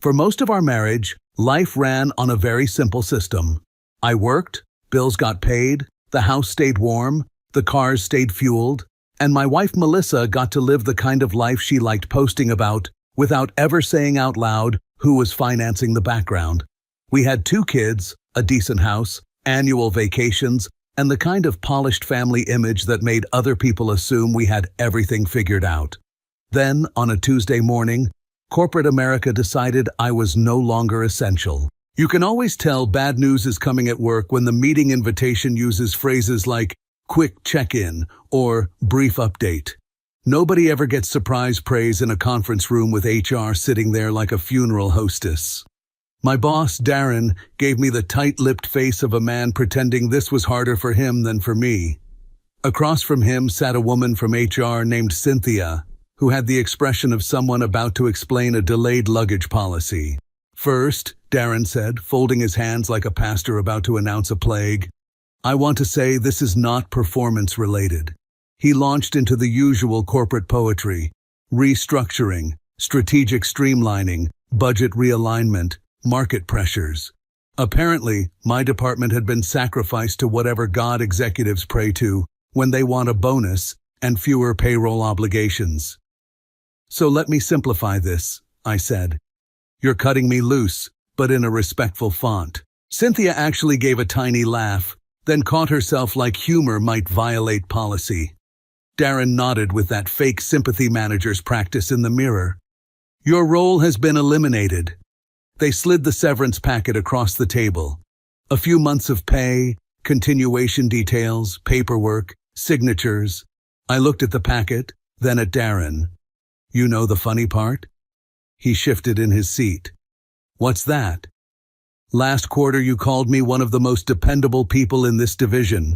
For most of our marriage, life ran on a very simple system. I worked, bills got paid, the house stayed warm, the cars stayed fueled, and my wife Melissa got to live the kind of life she liked posting about without ever saying out loud who was financing the background. We had 2 kids, a decent house, annual vacations, and the kind of polished family image that made other people assume we had everything figured out. Then, on a Tuesday morning, corporate America decided I was no longer essential. You can always tell bad news is coming at work when the meeting invitation uses phrases like quick check-in or brief update. Nobody ever gets surprise praise in a conference room with HR sitting there like a funeral hostess. My boss, Darren, gave me the tight-lipped face of a man pretending this was harder for him than for me. Across from him sat a woman from HR named Cynthia, who had the expression of someone about to explain a delayed luggage policy. "First," Darren said, folding his hands like a pastor about to announce a plague, "I want to say this is not performance-related." He launched into the usual corporate poetry: restructuring, strategic streamlining, budget realignment, market pressures. Apparently, my department had been sacrificed to whatever god executives pray to when they want a bonus and fewer payroll obligations. "So let me simplify this," I said. "You're cutting me loose, but in a respectful font." Cynthia actually gave a tiny laugh, then caught herself like humor might violate policy. Darren nodded with that fake sympathy manager's practice in the mirror. "Your role has been eliminated." They slid the severance packet across the table. A few months of pay, continuation details, paperwork, signatures. I looked at the packet, then at Darren. "You know the funny part?" He shifted in his seat. "What's that?" "Last quarter you called me one of the most dependable people in this division."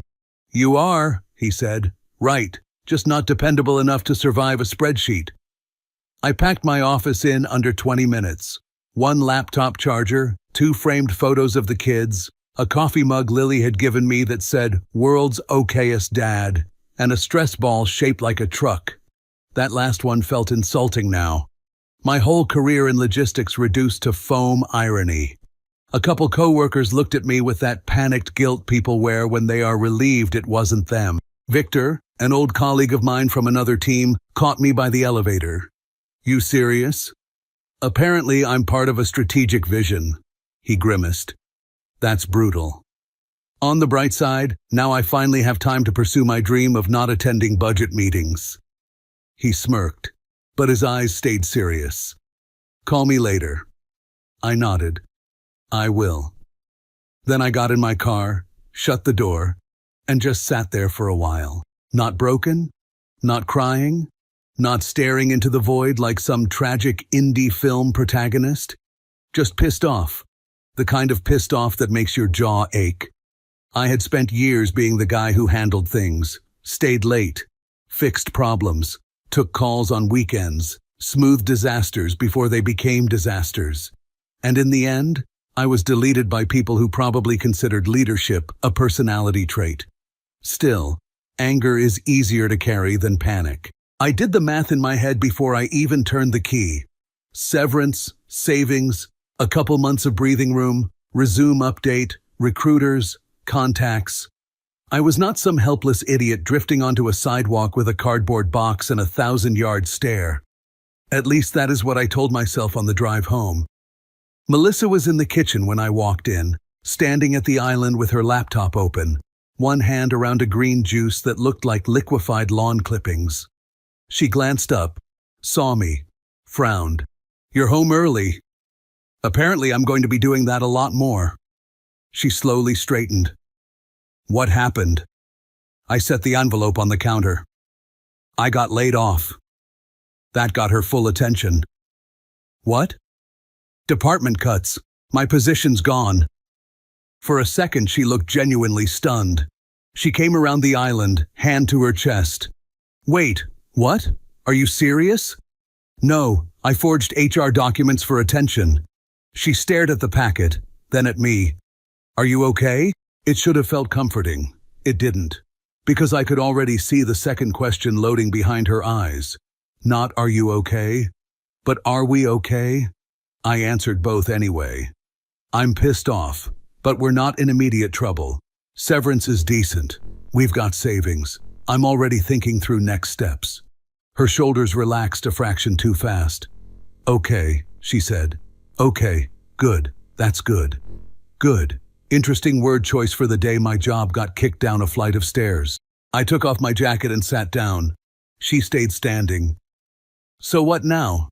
"You are," he said. "Right, just not dependable enough to survive a spreadsheet." I packed my office in under 20 minutes. 1 laptop charger, 2 framed photos of the kids, a coffee mug Lily had given me that said, "World's okayest dad," and a stress ball shaped like a truck. That last one felt insulting now. My whole career in logistics reduced to foam irony. A couple coworkers looked at me with that panicked guilt people wear when they are relieved it wasn't them. Victor, an old colleague of mine from another team, caught me by the elevator. "You serious?" "Apparently I'm part of a strategic vision," he grimaced. "That's brutal. On the bright side, now I finally have time to pursue my dream of not attending budget meetings." He smirked, but his eyes stayed serious. "Call me later." I nodded. "I will." Then I got in my car, shut the door, and just sat there for a while. Not broken, not crying, not staring into the void like some tragic indie film protagonist. Just pissed off. The kind of pissed off that makes your jaw ache. I had spent years being the guy who handled things, stayed late, fixed problems, took calls on weekends, smoothed disasters before they became disasters. And in the end, I was deleted by people who probably considered leadership a personality trait. Still, anger is easier to carry than panic. I did the math in my head before I even turned the key. Severance, savings, a couple months of breathing room, resume update, recruiters, contacts. I was not some helpless idiot drifting onto a sidewalk with a cardboard box and a 1,000-yard stare. At least that is what I told myself on the drive home. Melissa was in the kitchen when I walked in, standing at the island with her laptop open, one hand around a green juice that looked like liquefied lawn clippings. She glanced up, saw me, frowned. "You're home early." "Apparently I'm going to be doing that a lot more." She slowly straightened. "What happened?" I set the envelope on the counter. "I got laid off." That got her full attention. "What?" "Department cuts. My position's gone." For a second she looked genuinely stunned. She came around the island, hand to her chest. "Wait, what? Are you serious?" "No, I forged HR documents for attention." She stared at the packet, then at me. "Are you okay?" It should have felt comforting. It didn't, because I could already see the second question loading behind her eyes. Not "are you okay?" but "are we okay?" I answered both anyway. I'm pissed off, but we're not in immediate trouble. Severance is decent. We've got savings. I'm already thinking through next steps. Her shoulders relaxed a fraction too fast. Okay, she said. Okay, good. That's good. Good. Interesting word choice for the day my job got kicked down a flight of stairs. I took off my jacket and sat down. She stayed standing. So what now?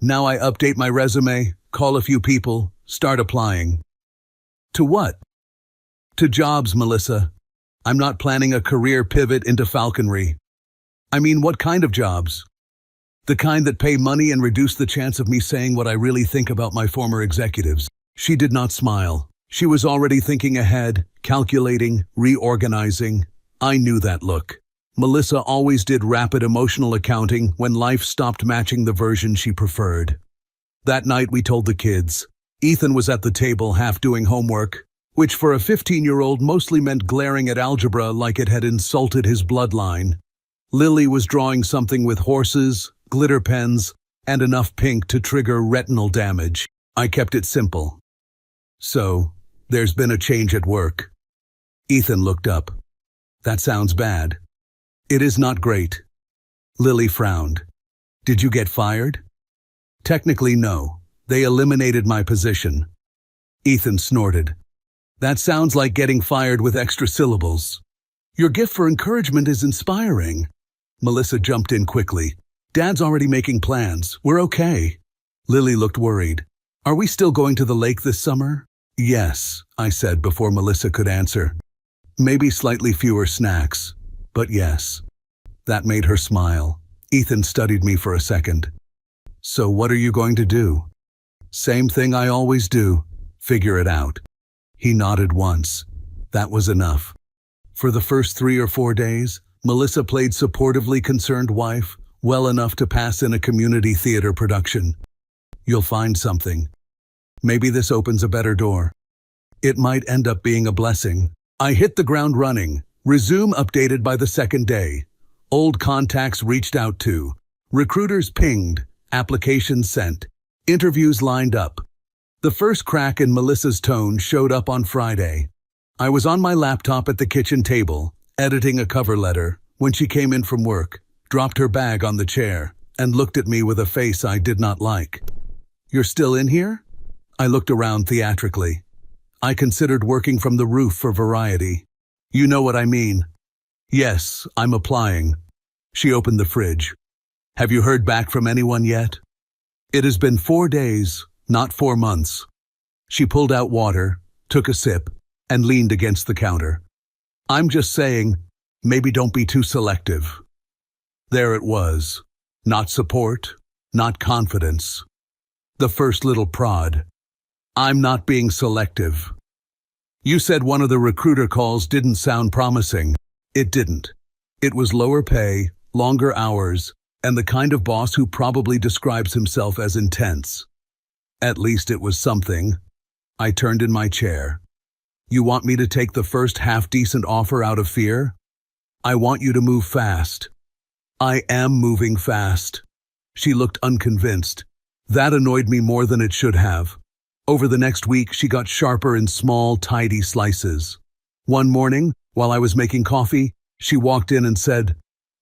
Now I update my resume, call a few people, start applying. To what? To jobs, Melissa. I'm not planning a career pivot into falconry. I mean, what kind of jobs? The kind that pay money and reduce the chance of me saying what I really think about my former executives. She did not smile. She was already thinking ahead, calculating, reorganizing. I knew that look. Melissa always did rapid emotional accounting when life stopped matching the version she preferred. That night we told the kids. Ethan was at the table half doing homework, which for a 15-year-old mostly meant glaring at algebra like it had insulted his bloodline. Lily was drawing something with horses, glitter pens, and enough pink to trigger retinal damage. I kept it simple. So, there's been a change at work. Ethan looked up. That sounds bad. It is not great. Lily frowned. Did you get fired? Technically, no. They eliminated my position. Ethan snorted. That sounds like getting fired with extra syllables. Your gift for encouragement is inspiring. Melissa jumped in quickly. Dad's already making plans. We're okay. Lily looked worried. Are we still going to the lake this summer? Yes, I said before Melissa could answer. Maybe slightly fewer snacks, but yes. That made her smile. Ethan studied me for a second. So what are you going to do? Same thing I always do. Figure it out. He nodded once. That was enough. For the first 3 or 4 days, Melissa played supportively concerned wife, well enough to pass in a community theater production. You'll find something. Maybe this opens a better door. It might end up being a blessing. I hit the ground running. Resume updated by the second day. Old contacts reached out to. Recruiters pinged. Applications sent. Interviews lined up. The first crack in Melissa's tone showed up on Friday. I was on my laptop at the kitchen table, editing a cover letter, when she came in from work, dropped her bag on the chair, and looked at me with a face I did not like. You're still in here? I looked around theatrically. I considered working from the roof for variety. You know what I mean. Yes, I'm applying. She opened the fridge. Have you heard back from anyone yet? It has been 4 days, not 4 months. She pulled out water, took a sip, and leaned against the counter. I'm just saying, maybe don't be too selective. There it was. Not support, not confidence. The first little prod. I'm not being selective. You said one of the recruiter calls didn't sound promising. It didn't. It was lower pay, longer hours, and the kind of boss who probably describes himself as intense. At least it was something. I turned in my chair. You want me to take the first half-decent offer out of fear? I want you to move fast. I am moving fast. She looked unconvinced. That annoyed me more than it should have. Over the next week, she got sharper in small, tidy slices. One morning, while I was making coffee, she walked in and said,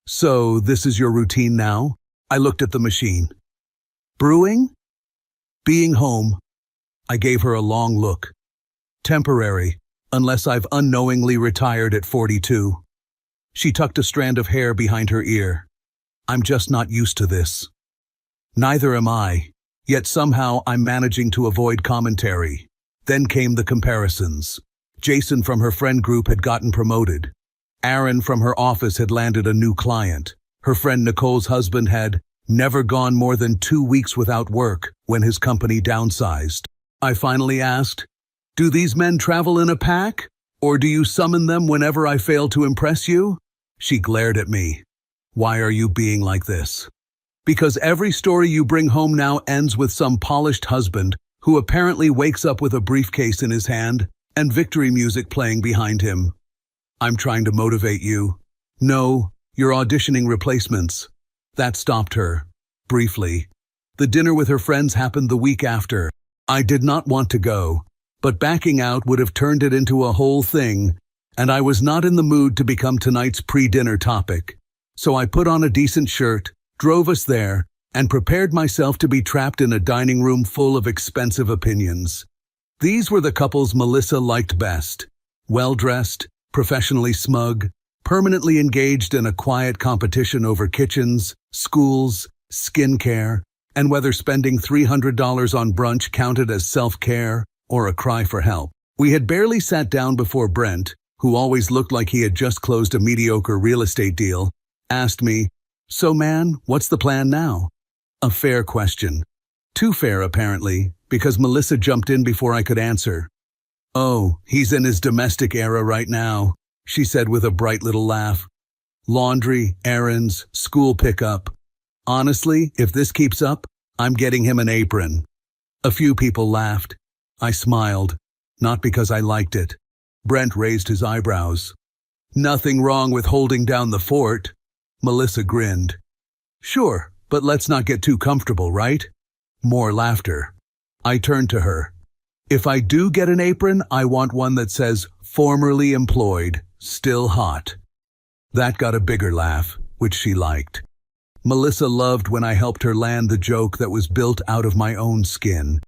"So, this is your routine now?" I looked at the machine. Brewing? Being home. I gave her a long look. Temporary, unless I've unknowingly retired at 42. She tucked a strand of hair behind her ear. I'm just not used to this. Neither am I, yet somehow I'm managing to avoid commentary. Then came the comparisons. Jason from her friend group had gotten promoted. Aaron from her office had landed a new client. Her friend Nicole's husband had never gone more than 2 weeks without work when his company downsized. I finally asked, do these men travel in a pack? Or do you summon them whenever I fail to impress you? She glared at me. Why are you being like this? Because every story you bring home now ends with some polished husband who apparently wakes up with a briefcase in his hand and victory music playing behind him. I'm trying to motivate you. No, you're auditioning replacements. That stopped her. Briefly. The dinner with her friends happened the week after. I did not want to go, but backing out would have turned it into a whole thing, and I was not in the mood to become tonight's pre-dinner topic. So I put on a decent shirt, drove us there, and prepared myself to be trapped in a dining room full of expensive opinions. These were the couples Melissa liked best. Well-dressed, professionally smug, permanently engaged in a quiet competition over kitchens, schools, skincare, and whether spending $300 on brunch counted as self-care or a cry for help. We had barely sat down before Brent, who always looked like he had just closed a mediocre real estate deal, asked me, "So man, what's the plan now?" A fair question. Too fair, apparently, because Melissa jumped in before I could answer. "Oh, he's in his domestic era right now," she said with a bright little laugh. "Laundry, errands, school pickup. Honestly, if this keeps up, I'm getting him an apron." A few people laughed. I smiled, not because I liked it. Brent raised his eyebrows. "Nothing wrong with holding down the fort." Melissa grinned. "Sure, but let's not get too comfortable, right?" More laughter. I turned to her. "If I do get an apron, I want one that says, 'Formerly employed, still hot.'" That got a bigger laugh, which she liked. Melissa loved when I helped her land the joke that was built out of my own skin.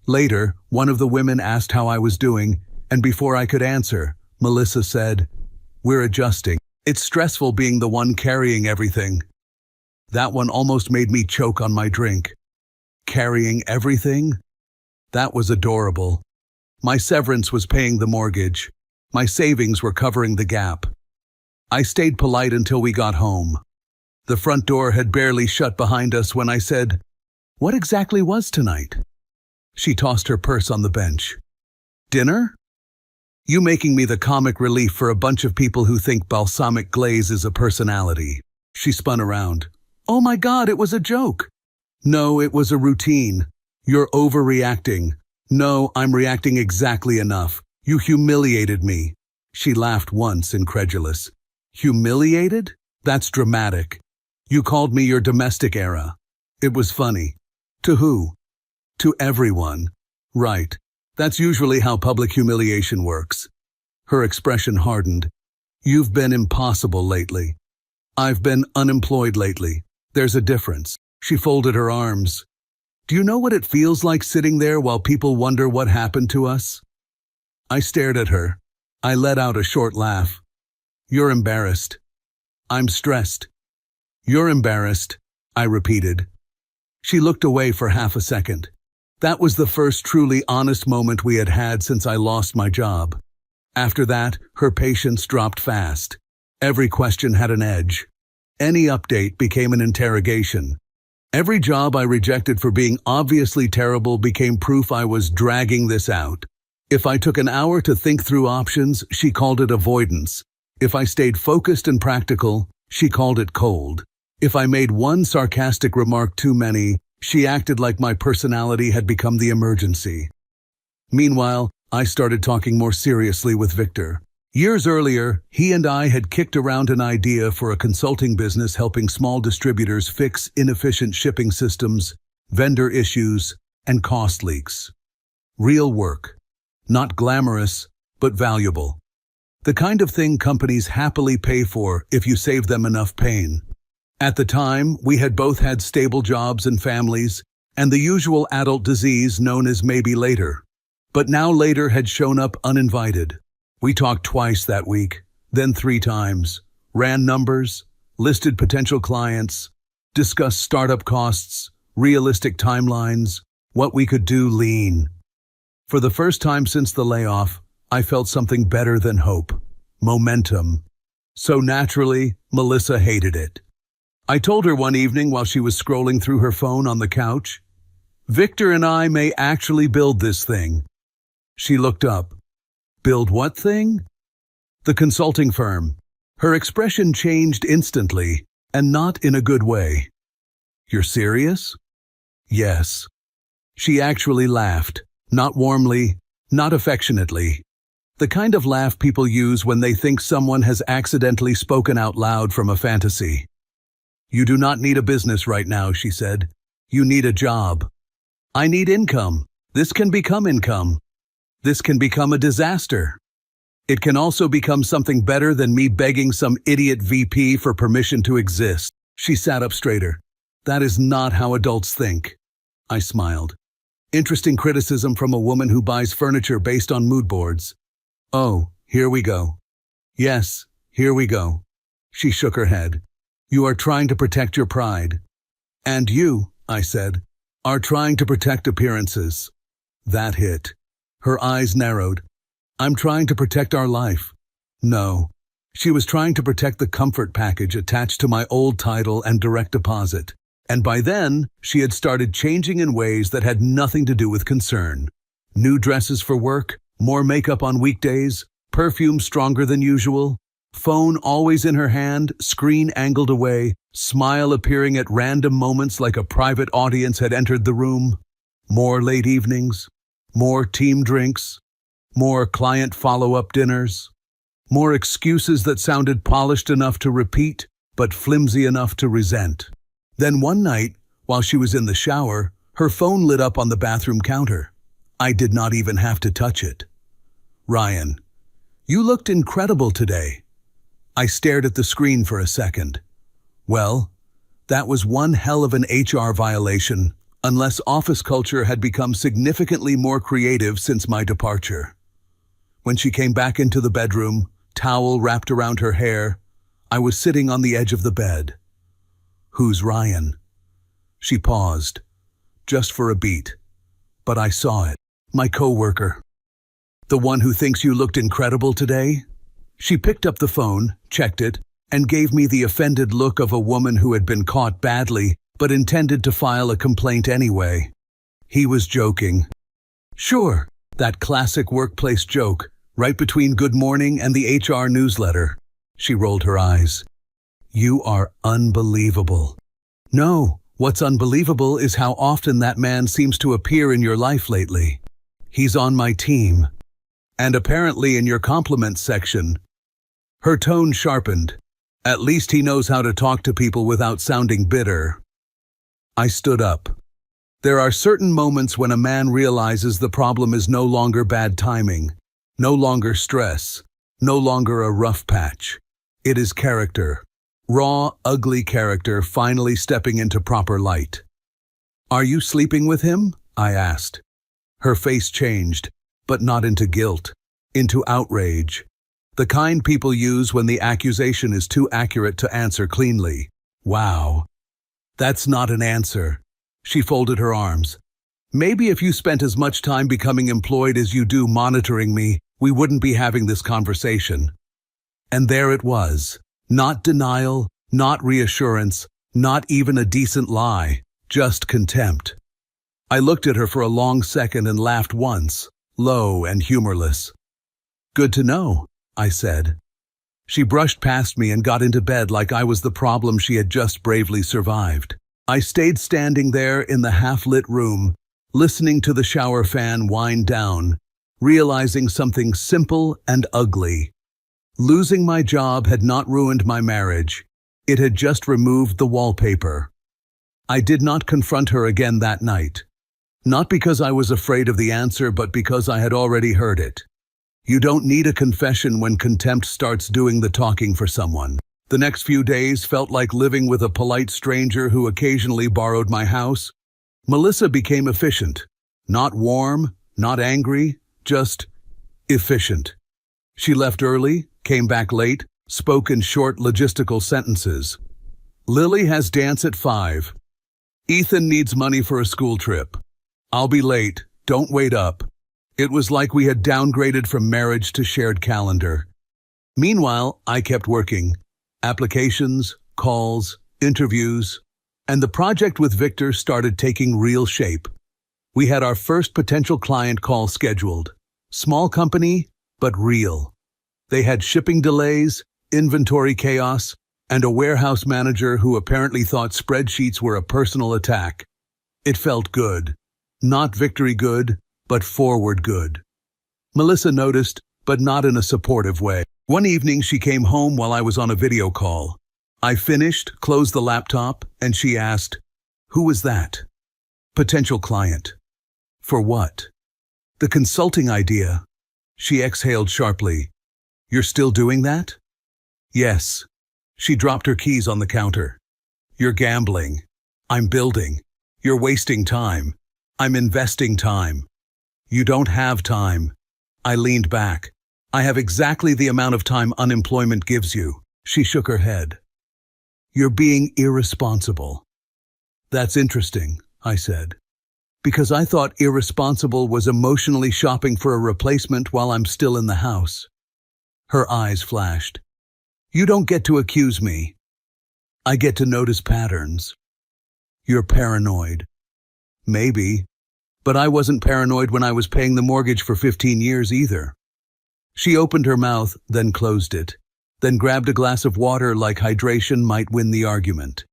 Later, one of the women asked how I was doing, and before I could answer, Melissa said, "We're adjusting. It's stressful being the one carrying everything." That one almost made me choke on my drink. Carrying everything? That was adorable. My severance was paying the mortgage. My savings were covering the gap. I stayed polite until we got home. The front door had barely shut behind us when I said, "What exactly was tonight?" She tossed her purse on the bench. "Dinner? You making me the comic relief for a bunch of people who think balsamic glaze is a personality." She spun around. "Oh my God, it was a joke." "No, it was a routine. You're overreacting." "No, I'm reacting exactly enough. You humiliated me." She laughed once, incredulous. "Humiliated? That's dramatic. You called me your domestic era." It was funny. "To who?" "To everyone." "Right. That's usually how public humiliation works." Her expression hardened. "You've been impossible lately." "I've been unemployed lately. There's a difference." She folded her arms. "Do you know what it feels like sitting there while people wonder what happened to us?" I stared at her. I let out a short laugh. "You're embarrassed." "I'm stressed." "You're embarrassed," I repeated. She looked away for half a second. That was the first truly honest moment we had had since I lost my job. After that, her patience dropped fast. Every question had an edge. Any update became an interrogation. Every job I rejected for being obviously terrible became proof I was dragging this out. If I took an hour to think through options, she called it avoidance. If I stayed focused and practical, she called it cold. If I made one sarcastic remark too many, she acted like my personality had become the emergency. Meanwhile, I started talking more seriously with Victor. Years earlier, he and I had kicked around an idea for a consulting business helping small distributors fix inefficient shipping systems, vendor issues, and cost leaks. Real work. Not glamorous, but valuable. The kind of thing companies happily pay for if you save them enough pain. At the time, we had both had stable jobs and families, and the usual adult disease known as maybe later. But now later had shown up uninvited. We talked twice that week, then 3 times, ran numbers, listed potential clients, discussed startup costs, realistic timelines, what we could do lean. For the first time since the layoff, I felt something better than hope. Momentum. So naturally, Melissa hated it. I told her one evening while she was scrolling through her phone on the couch, "Victor and I may actually build this thing." She looked up. "Build what thing?" "The consulting firm." Her expression changed instantly, and not in a good way. "You're serious?" "Yes." She actually laughed, not warmly, not affectionately. The kind of laugh people use when they think someone has accidentally spoken out loud from a fantasy. "You do not need a business right now," she said. You need a job. I need income. This can become income. This can become a disaster. It can also become something better than me begging some idiot VP for permission to exist. She sat up straighter. That is not how adults think. I smiled. Interesting criticism from a woman who buys furniture based on mood boards. Oh, here we go. Yes, here we go. She shook her head. You are trying to protect your pride. And you, I said, are trying to protect appearances. That hit. Her eyes narrowed. I'm trying to protect our life. No. She was trying to protect the comfort package attached to my old title and direct deposit. And by then, she had started changing in ways that had nothing to do with concern. New dresses for work, more makeup on weekdays, perfume stronger than usual, phone always in her hand, screen angled away, smile appearing at random moments like a private audience had entered the room. More late evenings, more team drinks, more client follow-up dinners, more excuses that sounded polished enough to repeat, but flimsy enough to resent. Then one night, while she was in the shower, her phone lit up on the bathroom counter. I did not even have to touch it. Ryan, you looked incredible today. I stared at the screen for a second. Well, that was one hell of an HR violation, unless office culture had become significantly more creative since my departure. When she came back into the bedroom, towel wrapped around her hair, I was sitting on the edge of the bed. Who's Ryan? She paused, just for a beat. But I saw it. My coworker. The one who thinks you looked incredible today? She picked up the phone, checked it, and gave me the offended look of a woman who had been caught badly, but intended to file a complaint anyway. He was joking. Sure, that classic workplace joke, right between Good Morning and the HR newsletter. She rolled her eyes. You are unbelievable. No, what's unbelievable is how often that man seems to appear in your life lately. He's on my team. And apparently in your compliments section. Her tone sharpened. At least he knows how to talk to people without sounding bitter. I stood up. There are certain moments when a man realizes the problem is no longer bad timing, no longer stress, no longer a rough patch. It is character. Raw, ugly character finally stepping into proper light. Are you sleeping with him? I asked. Her face changed, but not into guilt, into outrage. The kind people use when the accusation is too accurate to answer cleanly. Wow. That's not an answer. She folded her arms. Maybe if you spent as much time becoming employed as you do monitoring me, we wouldn't be having this conversation. And there it was. Not denial, not reassurance, not even a decent lie, just contempt. I looked at her for a long second and laughed once, low and humorless. Good to know, I said. She brushed past me and got into bed like I was the problem she had just bravely survived. I stayed standing there in the half-lit room, listening to the shower fan wind down, realizing something simple and ugly. Losing my job had not ruined my marriage. It had just removed the wallpaper. I did not confront her again that night. Not because I was afraid of the answer, but because I had already heard it. You don't need a confession when contempt starts doing the talking for someone. The next few days felt like living with a polite stranger who occasionally borrowed my house. Melissa became efficient. Not warm, not angry, just efficient. She left early, came back late, spoke in short logistical sentences. Lily has dance at 5. Ethan needs money for a school trip. I'll be late, don't wait up. It was like we had downgraded from marriage to shared calendar. Meanwhile, I kept working. Applications, calls, interviews, and the project with Victor started taking real shape. We had our first potential client call scheduled. Small company, but real. They had shipping delays, inventory chaos, and a warehouse manager who apparently thought spreadsheets were a personal attack. It felt good. Not victory good, but forward good. Melissa noticed, but not in a supportive way. One evening she came home while I was on a video call. I finished, closed the laptop, and she asked, "Who was that?" Potential client. For what? The consulting idea. She exhaled sharply. You're still doing that? Yes. She dropped her keys on the counter. You're gambling. I'm building. You're wasting time. I'm investing time. You don't have time. I leaned back. I have exactly the amount of time unemployment gives you. She shook her head. You're being irresponsible. That's interesting, I said. Because I thought irresponsible was emotionally shopping for a replacement while I'm still in the house. Her eyes flashed. You don't get to accuse me. I get to notice patterns. You're paranoid. Maybe. But I wasn't paranoid when I was paying the mortgage for 15 years either. She opened her mouth, then closed it, then grabbed a glass of water like hydration might win the argument.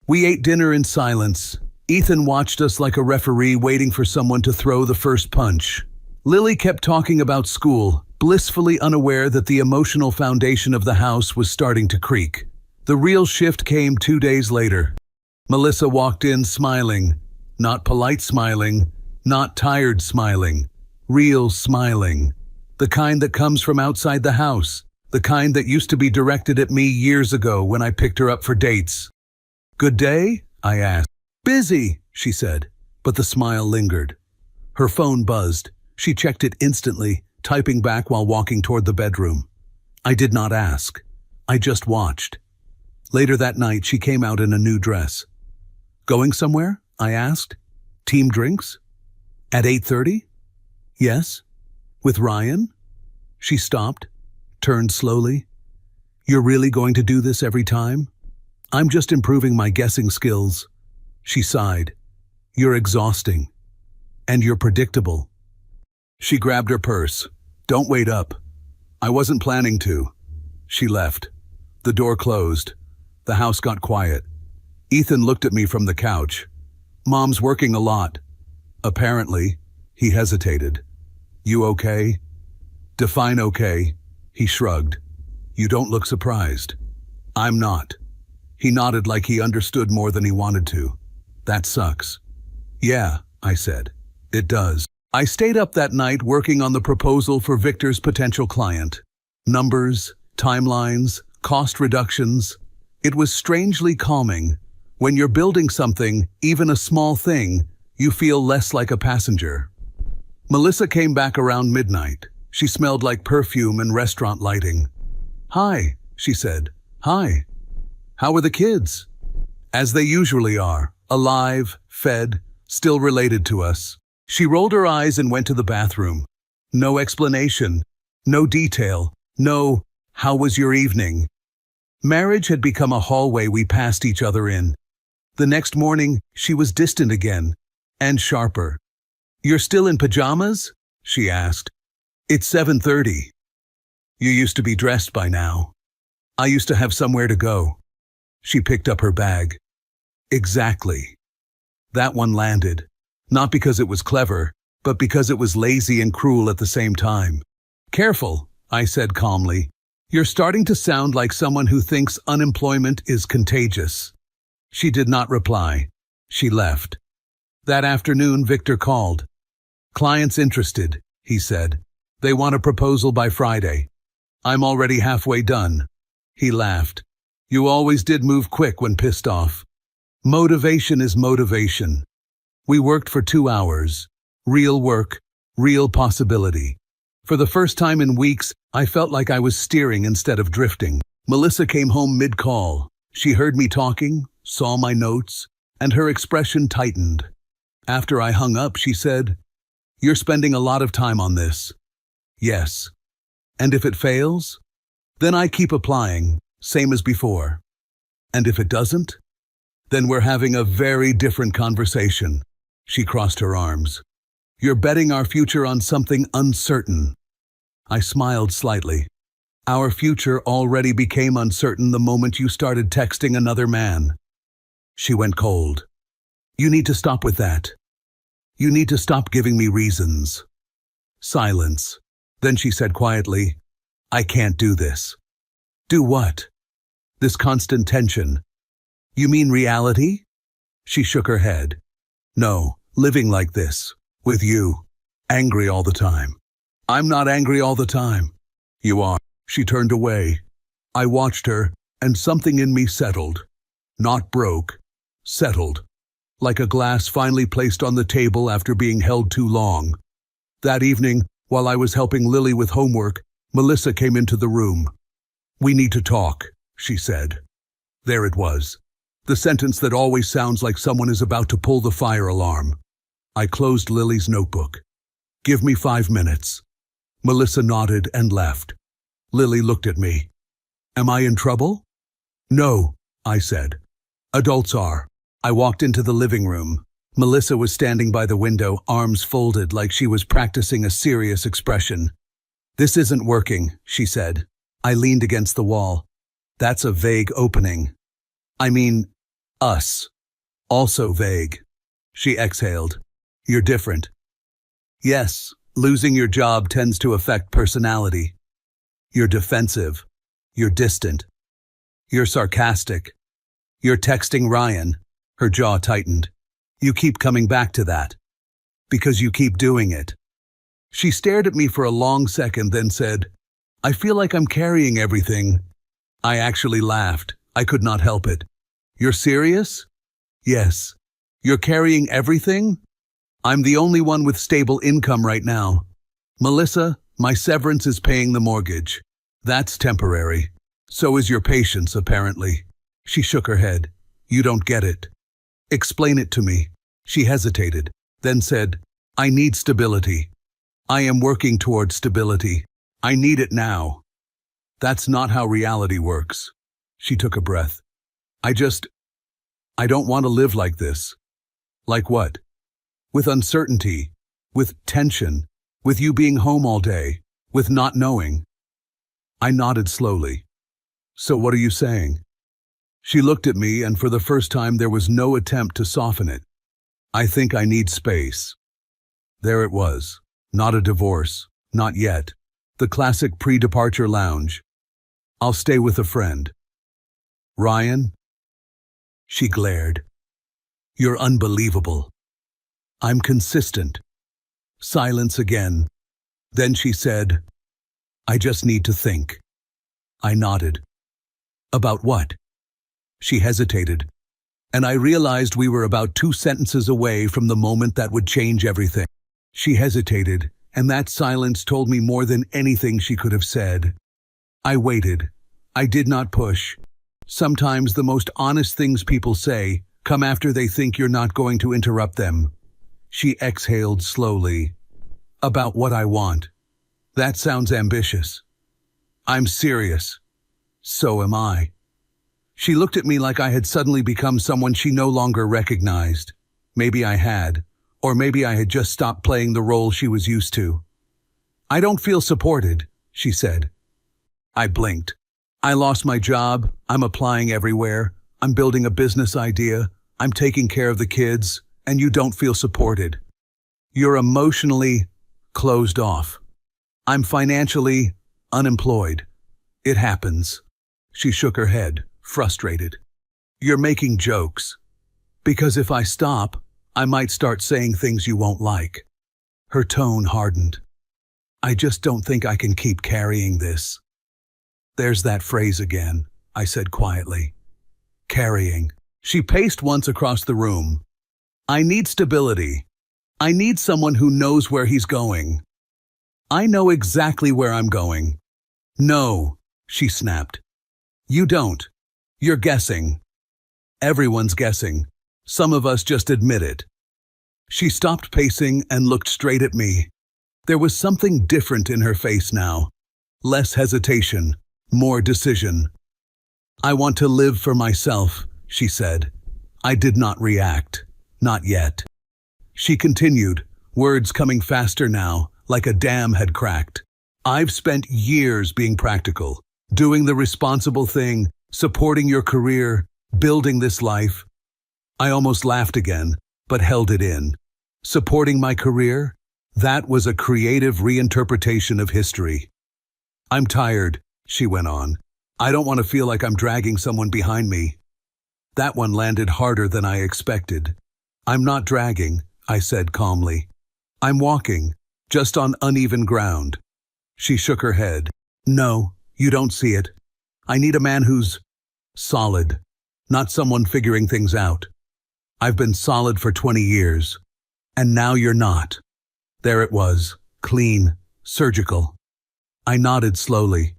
We ate dinner in silence. Ethan watched us like a referee waiting for someone to throw the first punch. Lily kept talking about school, blissfully unaware that the emotional foundation of the house was starting to creak. The real shift came 2 days later. Melissa walked in smiling, not polite smiling, not tired smiling, real smiling. The kind that comes from outside the house, the kind that used to be directed at me years ago when I picked her up for dates. Good day? I asked. Busy, she said, but the smile lingered. Her phone buzzed. She checked it instantly, typing back while walking toward the bedroom. I did not ask. I just watched. Later that night, she came out in a new dress. Going somewhere? I asked. Team drinks? At 8:30? Yes. With Ryan? She stopped, turned slowly. You're really going to do this every time? I'm just improving my guessing skills. She sighed. You're exhausting. And you're predictable. She grabbed her purse. Don't wait up. I wasn't planning to. She left. The door closed. The house got quiet. Ethan looked at me from the couch. Mom's working a lot. Apparently. He hesitated. You okay? Define okay. He shrugged. You don't look surprised. I'm not. He nodded like he understood more than he wanted to. That sucks. Yeah, I said. It does. I stayed up that night working on the proposal for Victor's potential client. Numbers, timelines, cost reductions. It was strangely calming. When you're building something, even a small thing, you feel less like a passenger. Melissa came back around midnight. She smelled like perfume and restaurant lighting. Hi, she said. Hi. How are the kids? As they usually are, alive, fed, still related to us. She rolled her eyes and went to the bathroom. No explanation, no detail, no, how was your evening? Marriage had become a hallway we passed each other in. The next morning, she was distant again, and sharper. You're still in pajamas? She asked. It's 7:30. You used to be dressed by now. I used to have somewhere to go. She picked up her bag. Exactly. That one landed. Not because it was clever, but because it was lazy and cruel at the same time. Careful, I said calmly. You're starting to sound like someone who thinks unemployment is contagious. She did not reply. She left. That afternoon, Victor called. Clients interested, he said. They want a proposal by Friday. I'm already halfway done. He laughed. You always did move quick when pissed off. Motivation is motivation. We worked for 2 hours. Real work, real possibility. For the first time in weeks, I felt like I was steering instead of drifting. Melissa came home mid-call. She heard me talking, saw my notes, and her expression tightened. After I hung up, she said, You're spending a lot of time on this. Yes. And if it fails? Then I keep applying, same as before. And if it doesn't? Then we're having a very different conversation. She crossed her arms. You're betting our future on something uncertain. I smiled slightly. Our future already became uncertain the moment you started texting another man. She went cold. You need to stop with that. You need to stop giving me reasons. Silence. Then she said quietly, I can't do this. Do what? This constant tension. You mean reality? She shook her head. No, living like this, with you, angry all the time. I'm not angry all the time. You are. She turned away. I watched her, and something in me settled. Not broke, settled. Like a glass finally placed on the table after being held too long. That evening, while I was helping Lily with homework, Melissa came into the room. "We need to talk," she said. There it was. The sentence that always sounds like someone is about to pull the fire alarm. I closed Lily's notebook. "Give me 5 minutes." Melissa nodded and left. Lily looked at me. "Am I in trouble?" "No," I said. "Adults are." I walked into the living room. Melissa was standing by the window, arms folded like she was practicing a serious expression. "This isn't working," she said. I leaned against the wall. "That's a vague opening. I mean, us. Also vague." She exhaled. "You're different." "Yes, losing your job tends to affect personality. You're defensive. You're distant. You're sarcastic. You're texting Ryan." Her jaw tightened. "You keep coming back to that. Because you keep doing it." She stared at me for a long second, then said, "I feel like I'm carrying everything." I actually laughed. I could not help it. "You're serious?" "Yes." "You're carrying everything?" "I'm the only one with stable income right now. Melissa, my severance is paying the mortgage. That's temporary. So is your patience, apparently." She shook her head. "You don't get it." "Explain it to me." She hesitated, then said, "I need stability. I am working toward stability. I need it now." "That's not how reality works." She took a breath. I don't want to live like this." "Like what?" "With uncertainty, with tension, with you being home all day, with not knowing." I nodded slowly. "So what are you saying?" She looked at me, and for the first time there was no attempt to soften it. "I think I need space." There it was. Not a divorce. Not yet. The classic pre-departure lounge. "I'll stay with a friend." "Ryan?" She glared. "You're unbelievable." "I'm consistent." Silence again. Then she said, "I just need to think." I nodded. "About what?" She hesitated, and I realized we were about 2 sentences away from the moment that would change everything. She hesitated, and that silence told me more than anything she could have said. I waited. I did not push. Sometimes the most honest things people say come after they think you're not going to interrupt them. She exhaled slowly. "About what I want. That sounds ambitious." "I'm serious." "So am I." She looked at me like I had suddenly become someone she no longer recognized. Maybe I had, or maybe I had just stopped playing the role she was used to. "I don't feel supported," she said. I blinked. "I lost my job. I'm applying everywhere. I'm building a business idea. I'm taking care of the kids, and you don't feel supported. You're emotionally closed off. I'm financially unemployed. It happens." She shook her head, frustrated. "You're making jokes. Because if I stop, I might start saying things you won't like." Her tone hardened. "I just don't think I can keep carrying this." "There's that phrase again," I said quietly. "Carrying." She paced once across the room. "I need stability. I need someone who knows where he's going." "I know exactly where I'm going." "No," she snapped. "You don't. You're guessing." "Everyone's guessing. Some of us just admit it." She stopped pacing and looked straight at me. There was something different in her face now. Less hesitation, more decision. "I want to live for myself," she said. I did not react. Not yet. She continued, words coming faster now, like a dam had cracked. "I've spent years being practical, doing the responsible thing, supporting your career, building this life." I almost laughed again, but held it in. Supporting my career? That was a creative reinterpretation of history. "I'm tired," she went on. "I don't want to feel like I'm dragging someone behind me." That one landed harder than I expected. "I'm not dragging. I said calmly. I'm walking, just on uneven ground. She shook her head. No, you don't see it. I need a man who's solid, not someone figuring things out. I've been solid for 20 years, and now you're not. There it was, clean, surgical. I nodded slowly.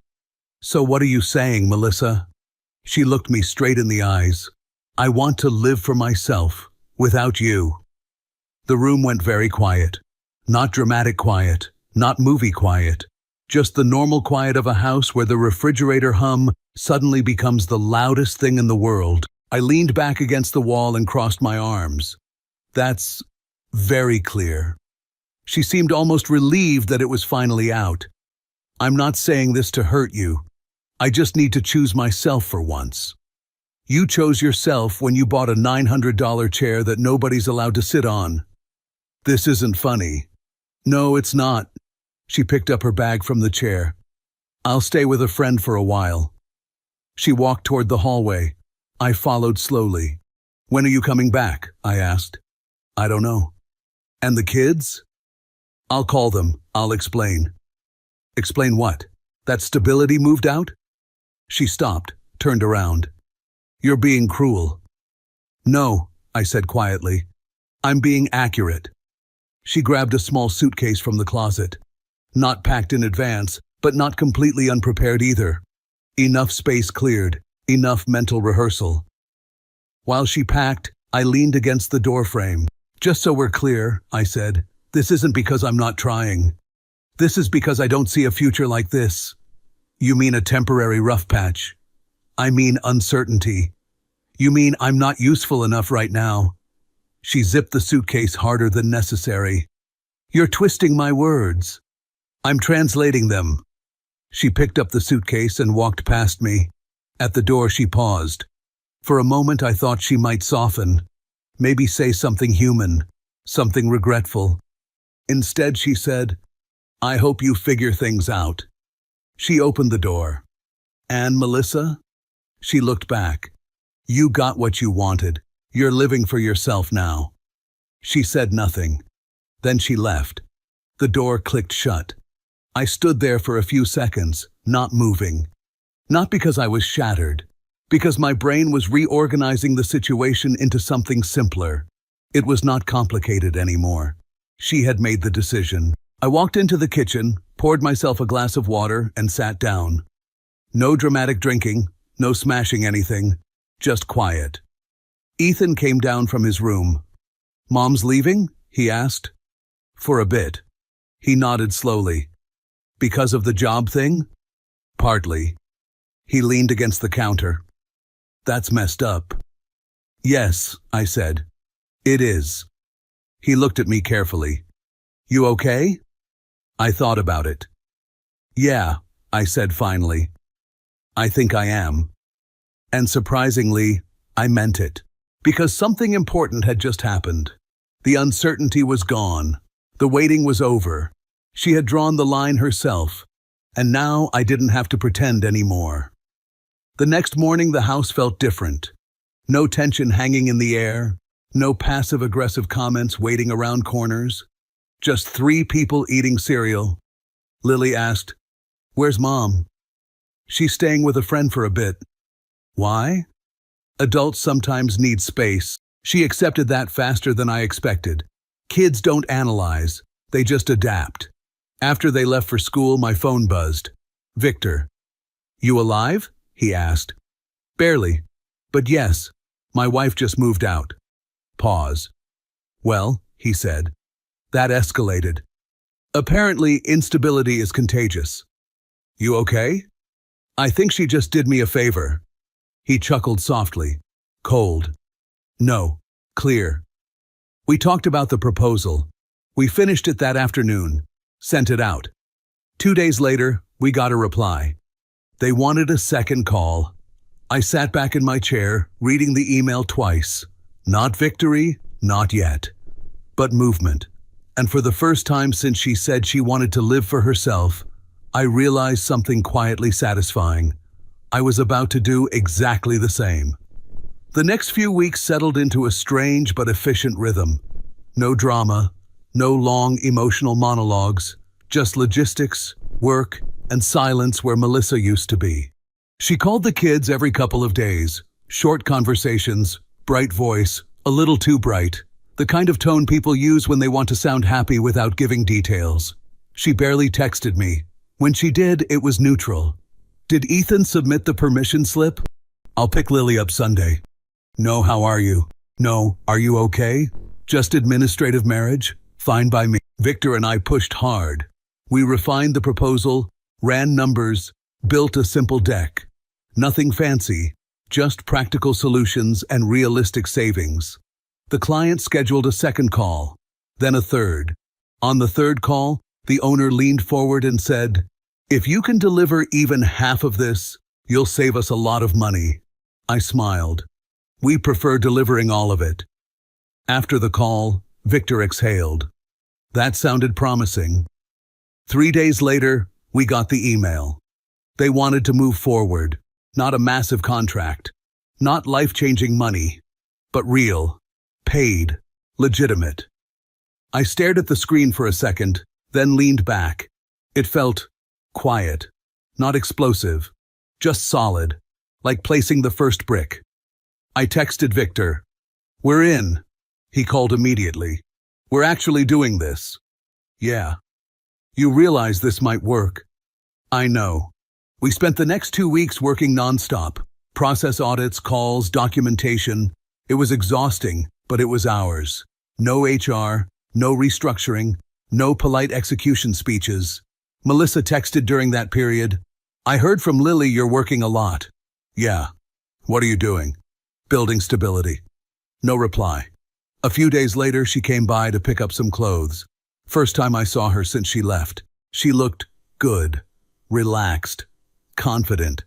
So what are you saying, Melissa? She looked me straight in the eyes. I want to live for myself, without you. The room went very quiet. Not dramatic quiet, not movie quiet. Just the normal quiet of a house where the refrigerator hum suddenly becomes the loudest thing in the world. I leaned back against the wall and crossed my arms. That's very clear. She seemed almost relieved that it was finally out. I'm not saying this to hurt you. I just need to choose myself for once. You chose yourself when you bought a $900 chair that nobody's allowed to sit on. This isn't funny. No, it's not. She picked up her bag from the chair. I'll stay with a friend for a while. She walked toward the hallway. I followed slowly. When are you coming back? I asked. I don't know. And the kids? I'll call them. I'll explain. Explain what? That stability moved out? She stopped, turned around. You're being cruel. No, I said quietly. I'm being accurate. She grabbed a small suitcase from the closet. Not packed in advance, but not completely unprepared either. Enough space cleared, enough mental rehearsal. While she packed, I leaned against the doorframe. Just so we're clear, I said, this isn't because I'm not trying. This is because I don't see a future like this. You mean a temporary rough patch? I mean uncertainty. You mean I'm not useful enough right now? She zipped the suitcase harder than necessary. You're twisting my words. I'm translating them. She picked up the suitcase and walked past me. At the door she paused. For a moment I thought she might soften. Maybe say something human, something regretful. Instead she said, I hope you figure things out. She opened the door. And Melissa? She looked back. You got what you wanted. You're living for yourself now. She said nothing. Then she left. The door clicked shut. I stood there for a few seconds, not moving. Not because I was shattered, because my brain was reorganizing the situation into something simpler. It was not complicated anymore. She had made the decision. I walked into the kitchen, poured myself a glass of water, and sat down. No dramatic drinking, no smashing anything, just quiet. Ethan came down from his room. Mom's leaving? He asked. For a bit. He nodded slowly. Because of the job thing? Partly. He leaned against the counter. That's messed up. Yes, I said. It is. He looked at me carefully. You okay? I thought about it. Yeah, I said finally. I think I am. And surprisingly, I meant it. Because something important had just happened. The uncertainty was gone. The waiting was over. She had drawn the line herself. And now I didn't have to pretend anymore. The next morning the house felt different. No tension hanging in the air. No passive-aggressive comments waiting around corners. Just 3 people eating cereal. Lily asked, Where's Mom? She's staying with a friend for a bit. Why? Adults sometimes need space. She accepted that faster than I expected. Kids don't analyze. They just adapt. After they left for school, my phone buzzed. Victor. You alive? He asked. Barely. But yes, my wife just moved out. Pause. Well, he said. That escalated. Apparently, instability is contagious. You okay? I think she just did me a favor. He chuckled softly. Cold. No. Clear. We talked about the proposal. We finished it that afternoon. Sent it out. 2 days later, we got a reply. They wanted a second call. I sat back in my chair, reading the email twice. Not victory, not yet. But movement. And for the first time since she said she wanted to live for herself, I realized something quietly satisfying. I was about to do exactly the same. The next few weeks settled into a strange but efficient rhythm. No drama, no long emotional monologues, just logistics, work, and silence where Melissa used to be. She called the kids every couple of days. Short conversations, bright voice, a little too bright. The kind of tone people use when they want to sound happy without giving details. She barely texted me. When she did, it was neutral. Did Ethan submit the permission slip? I'll pick Lily up Sunday. No, how are you? No, are you okay? Just administrative marriage? Fine by me. Victor and I pushed hard. We refined the proposal, ran numbers, built a simple deck. Nothing fancy, just practical solutions and realistic savings. The client scheduled a second call, then a third. On the third call, the owner leaned forward and said, "If you can deliver even half of this, you'll save us a lot of money." I smiled. We prefer delivering all of it. After the call, Victor exhaled. That sounded promising. 3 days later, we got the email. They wanted to move forward, not a massive contract, not life-changing money, but real, paid, legitimate. I stared at the screen for a second, then leaned back. It felt quiet, not explosive, just solid, like placing the first brick. I texted Victor. "We're in." He called immediately. "We're actually doing this." "Yeah." "You realize this might work." "I know." We spent the next 2 weeks working nonstop. Process audits, calls, documentation. It was exhausting, but it was ours. No HR, no restructuring, no polite execution speeches. Melissa texted during that period. "I heard from Lily you're working a lot." "Yeah." "What are you doing?" "Building stability." No reply. A few days later, she came by to pick up some clothes. First time I saw her since she left. She looked good, relaxed, confident.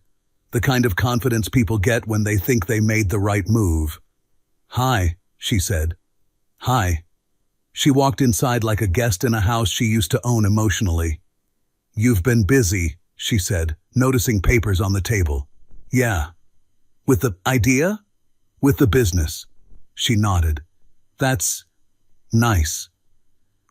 The kind of confidence people get when they think they made the right move. "Hi," she said. "Hi." She walked inside like a guest in a house she used to own emotionally. "You've been busy," she said, noticing papers on the table. "Yeah." "With the idea?" "With the business." She nodded. "That's nice."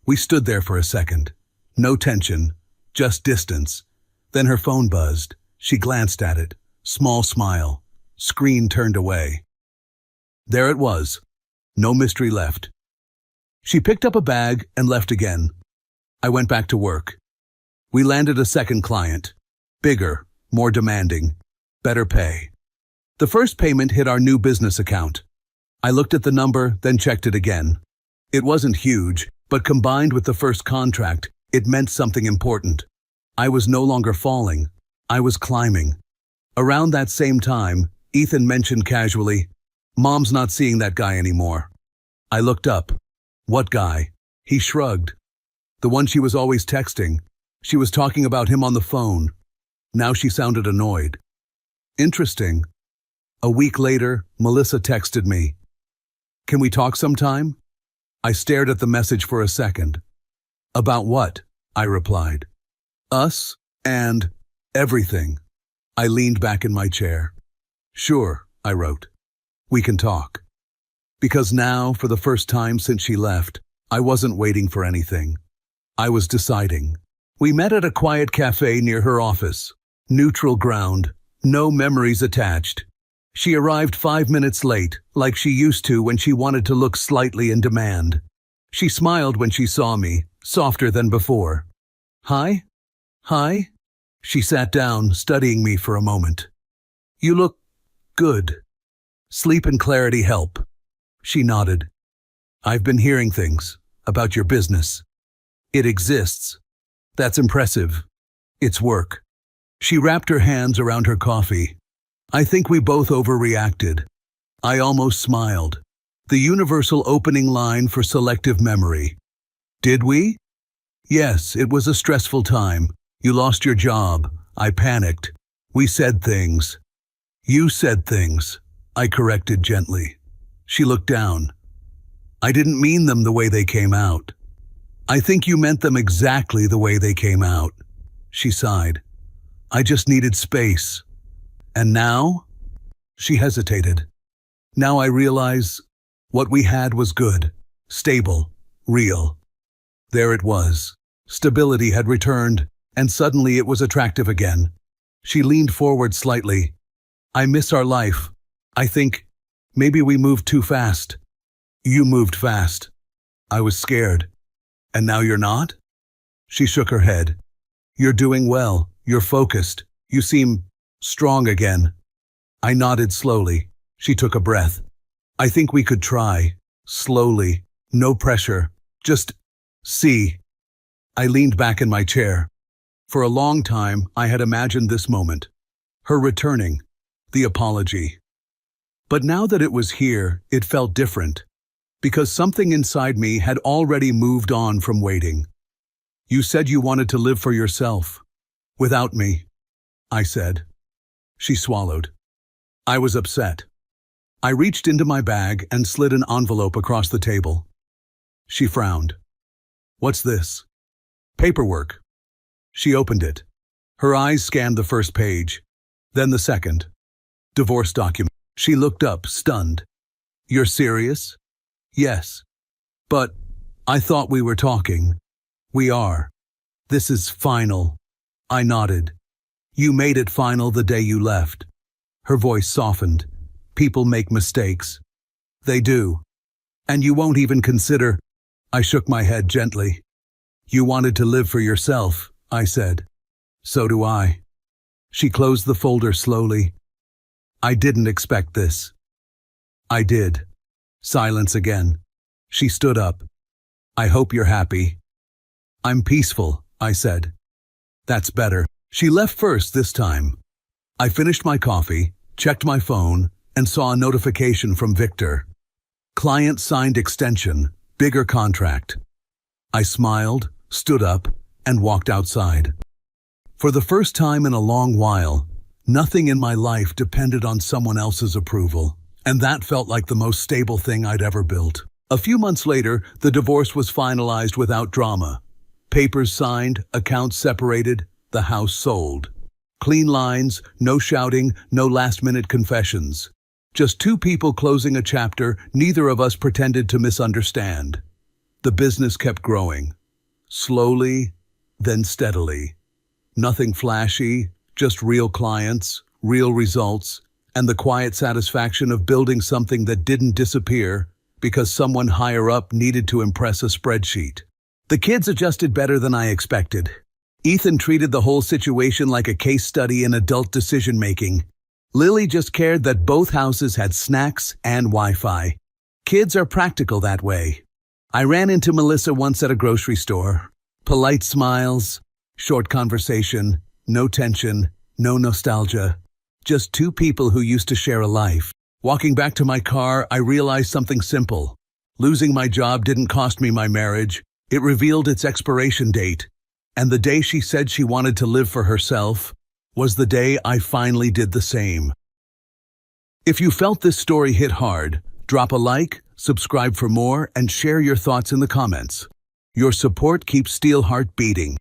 We stood there for a second. No tension, just distance. Then her phone buzzed. She glanced at it. Small smile. Screen turned away. There it was. No mystery left. She picked up a bag and left again. I went back to work. We landed a second client. Bigger, more demanding, better pay. The first payment hit our new business account. I looked at the number, then checked it again. It wasn't huge, but combined with the first contract, it meant something important. I was no longer falling. I was climbing. Around that same time, Ethan mentioned casually, "Mom's not seeing that guy anymore." I looked up. "What guy?" He shrugged. "The one she was always texting. She was talking about him on the phone." Now she sounded annoyed. "Interesting." A week later, Melissa texted me. "Can we talk sometime?" I stared at the message for a second. "About what?" I replied. "Us and everything." I leaned back in my chair. "Sure," I wrote. "We can talk." Because now, for the first time since she left, I wasn't waiting for anything. I was deciding. We met at a quiet cafe near her office. Neutral ground, no memories attached. She arrived 5 minutes late, like she used to when she wanted to look slightly in demand. She smiled when she saw me, softer than before. "Hi? Hi?" She sat down, studying me for a moment. "You look good. Sleep and clarity help." She nodded. "I've been hearing things about your business. It exists. That's impressive. It's work." She wrapped her hands around her coffee. I think we both overreacted. I almost smiled. The universal opening line for selective memory. Did we? Yes, it was a stressful time. You lost your job. I panicked. We said things. You said things. I corrected gently. She looked down. I didn't mean them the way they came out. I think you meant them exactly the way they came out. She sighed. I just needed space. And now? She hesitated. Now I realize what we had was good, stable, real. There it was. Stability had returned, and suddenly it was attractive again. She leaned forward slightly. I miss our life. I think maybe we moved too fast. You moved fast. I was scared. And now you're not? She shook her head. You're doing well. You're focused. You seem strong again. I nodded slowly. She took a breath. I think we could try. Slowly. No pressure. Just see. I leaned back in my chair. For a long time, I had imagined this moment. Her returning. The apology. But now that it was here, it felt different. Because something inside me had already moved on from waiting. You said you wanted to live for yourself. Without me, I said. She swallowed. I was upset. I reached into my bag and slid an envelope across the table. She frowned. What's this? Paperwork. She opened it. Her eyes scanned the first page, then the second. Divorce document. She looked up, stunned. You're serious? Yes. But I thought we were talking. We are. This is final. I nodded. You made it final the day you left. Her voice softened. People make mistakes. They do. And you won't even consider. I shook my head gently. You wanted to live for yourself, I said. So do I. She closed the folder slowly. I didn't expect this. I did. Silence again. She stood up. I hope you're happy. I'm peaceful, I said. That's better. She left first this time. I finished my coffee, checked my phone, and saw a notification from Victor. Client signed extension, bigger contract. I smiled, stood up, and walked outside. For the first time in a long while, nothing in my life depended on someone else's approval, and that felt like the most stable thing I'd ever built. A few months later, the divorce was finalized without drama. Papers signed, accounts separated, the house sold. Clean lines, no shouting, no last-minute confessions. Just two people closing a chapter neither of us pretended to misunderstand. The business kept growing. Slowly, then steadily. Nothing flashy, just real clients, real results, and the quiet satisfaction of building something that didn't disappear because someone higher up needed to impress a spreadsheet. The kids adjusted better than I expected. Ethan treated the whole situation like a case study in adult decision-making. Lily just cared that both houses had snacks and Wi-Fi. Kids are practical that way. I ran into Melissa once at a grocery store. Polite smiles, short conversation, no tension, no nostalgia. Just two people who used to share a life. Walking back to my car, I realized something simple. Losing my job didn't cost me my marriage. It revealed its expiration date. And the day she said she wanted to live for herself was the day I finally did the same. If you felt this story hit hard, drop a like, subscribe for more, and share your thoughts in the comments. Your support keeps Steelheart beating.